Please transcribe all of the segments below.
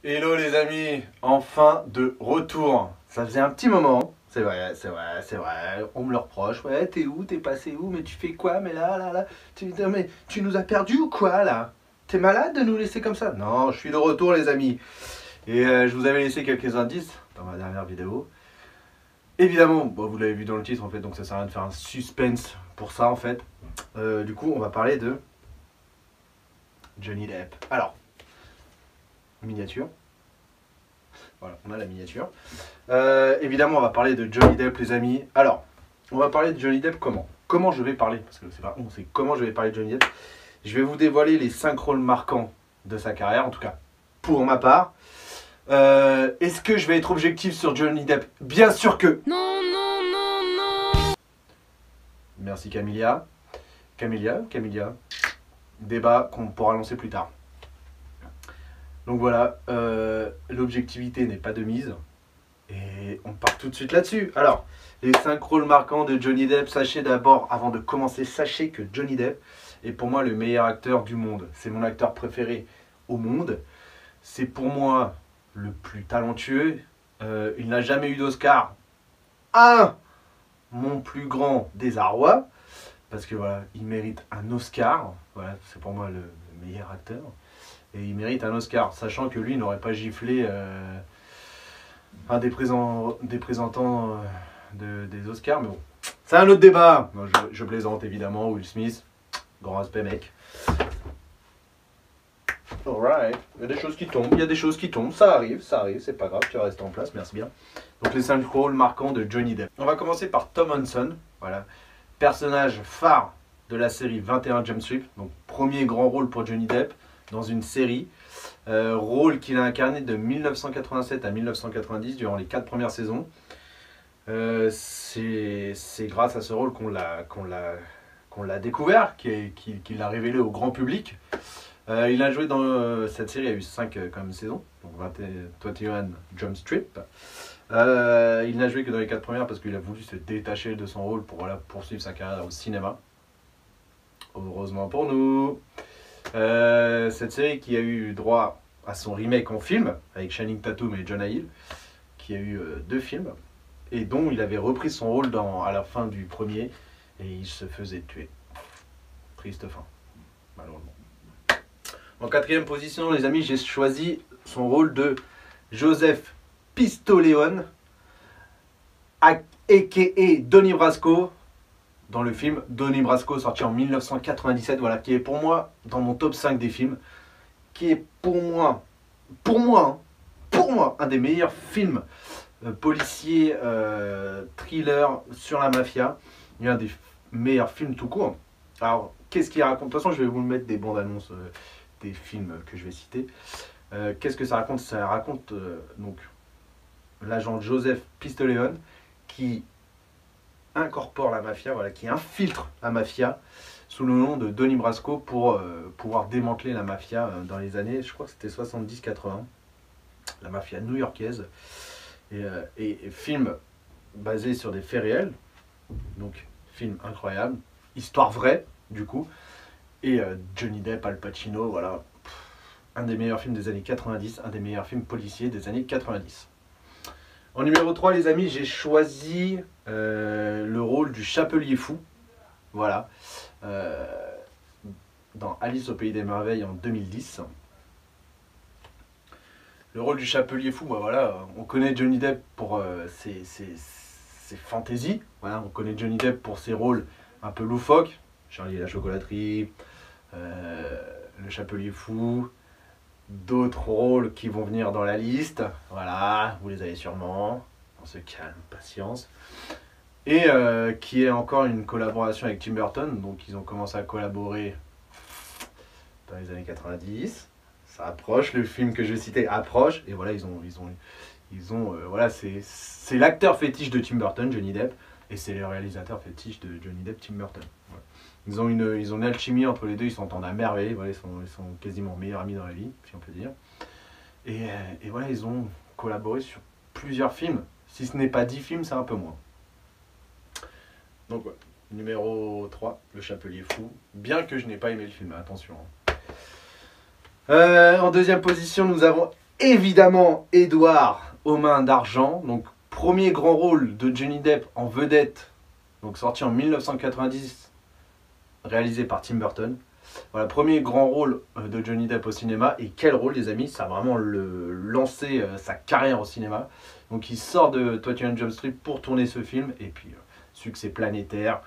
Hello les amis, enfin de retour. Ça faisait un petit moment, c'est vrai, c'est vrai, c'est vrai. On me le reproche. Ouais, t'es où? T'es passé où? Mais tu fais quoi? Mais là. Mais tu nous as perdus ou quoi là? T'es malade de nous laisser comme ça? Non, je suis de retour les amis. Et je vous avais laissé quelques indices dans ma dernière vidéo. Évidemment, bon, vous l'avez vu dans le titre en fait, donc ça sert à rien de faire un suspense pour ça en fait. Du coup, on va parler de Johnny Depp. Alors, miniature. Voilà, on a la miniature. Évidemment, on va parler de Johnny Depp, les amis. Alors, on va parler de Johnny Depp comment? Comment je vais parler? Parce que c'est pas on, c'est comment je vais parler de Johnny Depp. Je vais vous dévoiler les 5 rôles marquants de sa carrière, en tout cas pour ma part. Est-ce que je vais être objectif sur Johnny Depp? Bien sûr que. Non, non, non, non. Merci Camilla. Camilla. Débat qu'on pourra lancer plus tard. Donc voilà, l'objectivité n'est pas de mise. Et on part tout de suite là-dessus. Alors, les 5 rôles marquants de Johnny Depp. Sachez d'abord, avant de commencer, sachez que Johnny Depp est pour moi le meilleur acteur du monde. C'est mon acteur préféré au monde. C'est pour moi le plus talentueux. Il n'a jamais eu d'Oscar. Mon plus grand désarroi. Parce que voilà, il mérite un Oscar. Voilà, c'est pour moi le meilleur acteur. Et il mérite un Oscar, sachant que lui n'aurait pas giflé un des présentants des Oscars, mais bon, c'est un autre débat. Moi, je plaisante évidemment, Will Smith, grand respect mec. Alright, il y a des choses qui tombent, ça arrive, c'est pas grave, tu vas rester en place, merci bien. Donc les 5 rôles marquants de Johnny Depp. On va commencer par Tom Hanson, voilà, personnage phare de la série 21 Jump Street, donc premier grand rôle pour Johnny Depp dans une série. Rôle qu'il a incarné de 1987 à 1990 durant les 4 premières saisons. C'est grâce à ce rôle qu'on l'a découvert, qu'il l'a révélé au grand public. Il a joué dans cette série, il y a eu 5 quand même saisons, donc 21 Jump Street. Il n'a joué que dans les 4 premières parce qu'il a voulu se détacher de son rôle pour voilà, poursuivre sa carrière au cinéma. Heureusement pour nous. Cette série qui a eu droit à son remake en film avec Channing Tatum et Jonah Hill, qui a eu 2 films et dont il avait repris son rôle à la fin du premier et il se faisait tuer. Triste fin, malheureusement. En 4e position, les amis, j'ai choisi son rôle de Joseph Pistoleone, a.k.a. Donnie Brasco, dans le film Donnie Brasco, sorti en 1997, voilà, qui est pour moi dans mon top 5 des films, qui est pour moi, un des meilleurs films policiers, thriller sur la mafia, et un des meilleurs films tout court. Alors, qu'est-ce qu'il raconte? De toute façon, je vais vous mettre des bandes annonces des films que je vais citer. Qu'est-ce que ça raconte? Ça raconte donc l'agent Joseph Pistoleone qui incorpore la mafia, voilà, qui infiltre la mafia sous le nom de Donnie Brasco pour pouvoir démanteler la mafia dans les années, je crois que c'était 70-80, la mafia new-yorkaise. Et film basé sur des faits réels, donc film incroyable, histoire vraie du coup, et Johnny Depp, Al Pacino, voilà, un des meilleurs films des années 90, un des meilleurs films policiers des années 90. En numéro 3, les amis, j'ai choisi le rôle du Chapelier Fou. Voilà. Dans Alice au Pays des Merveilles en 2010. Le rôle du Chapelier Fou, bah voilà, on connaît Johnny Depp pour ses fantaisies. Voilà, on connaît Johnny Depp pour ses rôles un peu loufoques. Charlie et la chocolaterie, le Chapelier Fou, d'autres rôles qui vont venir dans la liste. Voilà, vous les avez sûrement. On se calme, patience. Et qui est encore une collaboration avec Tim Burton. Donc ils ont commencé à collaborer dans les années 90. Ça approche, le film que je vais citer approche. Et voilà, voilà, c'est l'acteur fétiche de Tim Burton, Johnny Depp. Et c'est le réalisateur fétiche de Johnny Depp, Tim Burton. Voilà. Ils ont une alchimie entre les deux, ils s'entendent à merveille. Voilà, ils sont quasiment meilleurs amis dans la vie, si on peut dire. Et voilà, ils ont collaboré sur plusieurs films. Si ce n'est pas 10 films, c'est un peu moins. Donc ouais, numéro 3, Le Chapelier Fou. Bien que je n'ai pas aimé le film, attention. En 2e position, nous avons évidemment Edward aux mains d'argent. Donc premier grand rôle de Johnny Depp en vedette, donc sorti en 1990, réalisé par Tim Burton. Voilà, premier grand rôle de Johnny Depp au cinéma. Et quel rôle, les amis, ça a vraiment lancé sa carrière au cinéma. Donc il sort de 21 Jump Street pour tourner ce film. Et puis succès planétaire.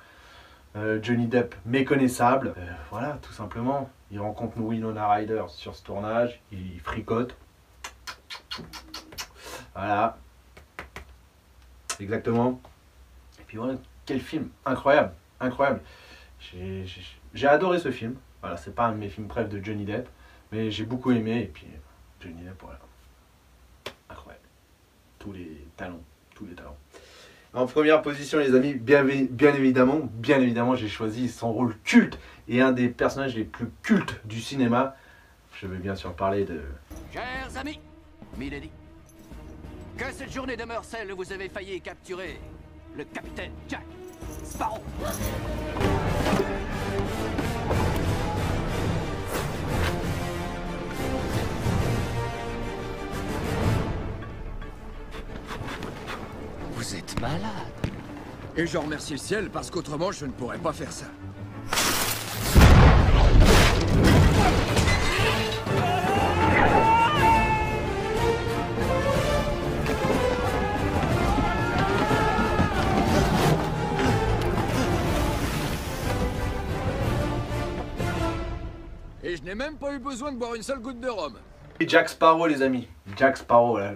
Johnny Depp méconnaissable. Voilà, tout simplement. Il rencontre Winona Ryder sur ce tournage. Il fricote. Voilà. Exactement. Et puis voilà, quel film. Incroyable. Incroyable. J'ai adoré ce film. Voilà, c'est pas un de mes films préfs de Johnny Depp, mais j'ai beaucoup aimé. Et puis Johnny Depp, voilà, incroyable. Tous les talents, tous les talents. En première position, les amis, bien évidemment, j'ai choisi son rôle culte et un des personnages les plus cultes du cinéma. Je vais bien sûr parler de... Chers amis, Milady, que cette journée demeure celle où vous avez failli capturer le capitaine Jack Sparrow. Vous êtes malade. Et je remercie le ciel parce qu'autrement je ne pourrais pas faire ça. Et je n'ai même pas eu besoin de boire une seule goutte de rhum. Et Jack Sparrow, les amis. Jack Sparrow, là,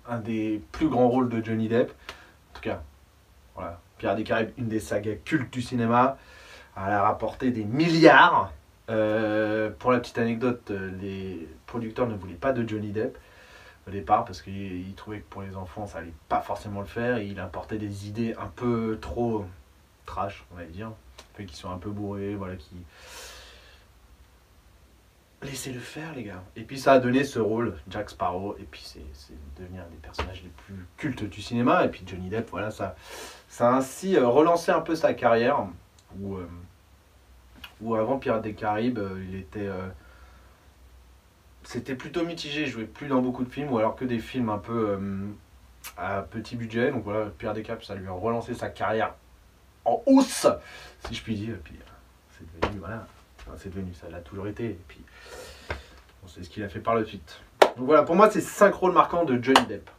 un des plus grands rôles de Johnny Depp. En tout cas, voilà. Pirates des Caraïbes, une des sagas cultes du cinéma. Elle a rapporté des milliards. Pour la petite anecdote, les producteurs ne voulaient pas de Johnny Depp au départ parce qu'ils trouvaient que pour les enfants, ça allait pas forcément le faire. Et il apportait des idées un peu trop trash, on va dire. Qui sont un peu bourrés, voilà, qui... Laissez-le faire, les gars. Et puis ça a donné ce rôle, Jack Sparrow. Et puis c'est devenu un des personnages les plus cultes du cinéma. Et puis Johnny Depp, voilà, ça a ainsi relancé un peu sa carrière. Où avant Pirates des Caraïbes, il était... c'était plutôt mitigé. Il jouait plus dans beaucoup de films. Ou alors que des films un peu à petit budget. Donc voilà, Pirates des Caraïbes, ça lui a relancé sa carrière en hausse, si je puis dire. Et puis c'est devenu, voilà... C'est devenu, ça l'a toujours été. Et puis, on sait ce qu'il a fait par la suite. Donc voilà, pour moi, c'est 5 rôles marquants de Johnny Depp.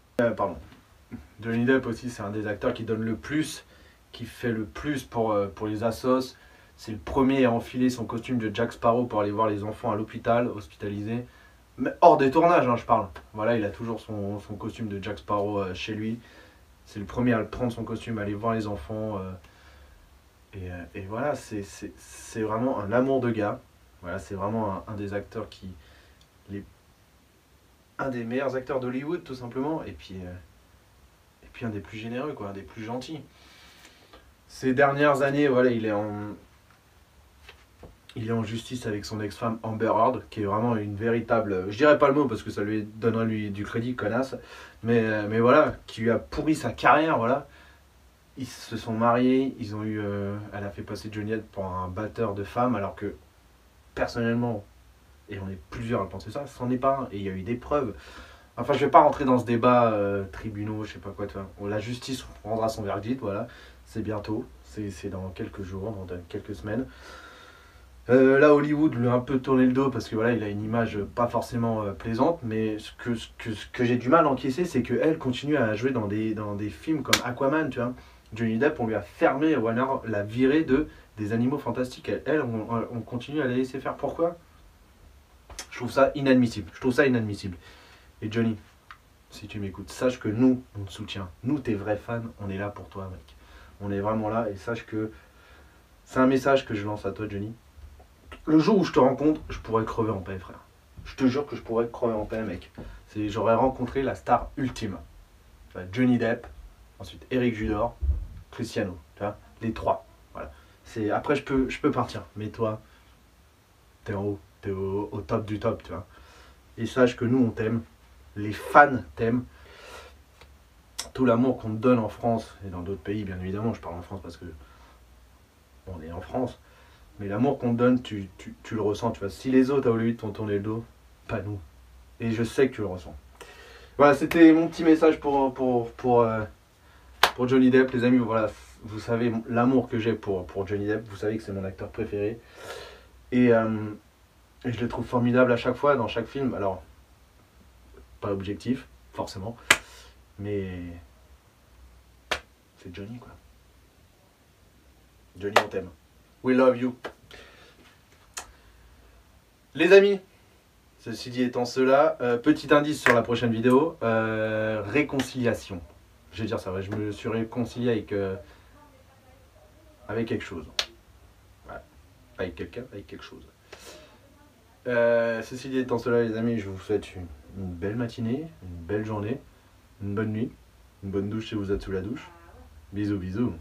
Johnny Depp aussi, c'est un des acteurs qui donne le plus, qui fait le plus pour les assos. C'est le premier à enfiler son costume de Jack Sparrow pour aller voir les enfants à l'hôpital, hospitalisés. Mais hors des tournages, hein, je parle. Voilà, il a toujours son costume de Jack Sparrow chez lui. C'est le premier à prendre son costume, à aller voir les enfants. Et voilà, c'est vraiment un amour de gars. Voilà, c'est vraiment un des acteurs un des meilleurs acteurs d'Hollywood, tout simplement. Et puis un des plus généreux, quoi, un des plus gentils. Ces dernières années, voilà, il est en justice avec son ex-femme Amber Heard, qui est vraiment une véritable... Je dirais pas le mot parce que ça lui donnerait du crédit, connasse. Mais voilà, qui lui a pourri sa carrière, voilà. Ils se sont mariés, ils ont eu... elle a fait passer Johnny Depp pour un batteur de femmes, alors que, personnellement, et on est plusieurs à penser ça, c'en est pas un, et il y a eu des preuves. Enfin, je vais pas rentrer dans ce débat, tribunaux, je sais pas quoi, tu vois. La justice rendra son verdict, voilà, c'est bientôt, c'est dans quelques jours, dans quelques semaines. Là, Hollywood lui a un peu tourné le dos, parce que voilà, il a une image pas forcément plaisante, mais ce que j'ai du mal à encaisser, c'est qu'elle continue à jouer dans des films comme Aquaman, tu vois. Johnny Depp, on lui a fermé, Warner l'a viré des animaux fantastiques. Elle, on continue à la laisser faire. Pourquoi? Je trouve ça inadmissible. Et Johnny, si tu m'écoutes, sache que nous, on te soutient. Nous, tes vrais fans, on est là pour toi, mec. On est vraiment là et sache que c'est un message que je lance à toi, Johnny. Le jour où je te rencontre, je pourrais crever en paix, frère. Je te jure que je pourrais crever en paix, mec. J'aurais rencontré la star ultime. Enfin, Johnny Depp, ensuite Eric Judor, Cristiano, tu vois, les trois. Voilà. Après, je peux partir, mais toi, t'es en haut, t'es au top du top, tu vois. Et sache que nous, on t'aime, les fans t'aiment. Tout l'amour qu'on te donne en France et dans d'autres pays, bien évidemment, je parle en France parce que on est en France. Mais l'amour qu'on te donne, tu le ressens, tu vois. Si les autres à Hollywood t'ont tourné le dos, pas nous. Et je sais que tu le ressens. Voilà, c'était mon petit message pour Johnny Depp, les amis. Voilà, vous savez l'amour que j'ai pour Johnny Depp. Vous savez que c'est mon acteur préféré. Et je le trouve formidable à chaque fois, dans chaque film. Alors, pas objectif, forcément. Mais c'est Johnny, quoi. Johnny, on t'aime. We love you. Les amis, ceci dit étant cela, petit indice sur la prochaine vidéo, réconciliation. Je vais dire ça, ouais, je me suis réconcilié avec quelque chose. Ouais. Avec quelqu'un, avec quelque chose. Ceci dit étant cela, les amis, je vous souhaite une belle matinée, une belle journée, une bonne nuit, une bonne douche si vous êtes sous la douche. Bisous, bisous.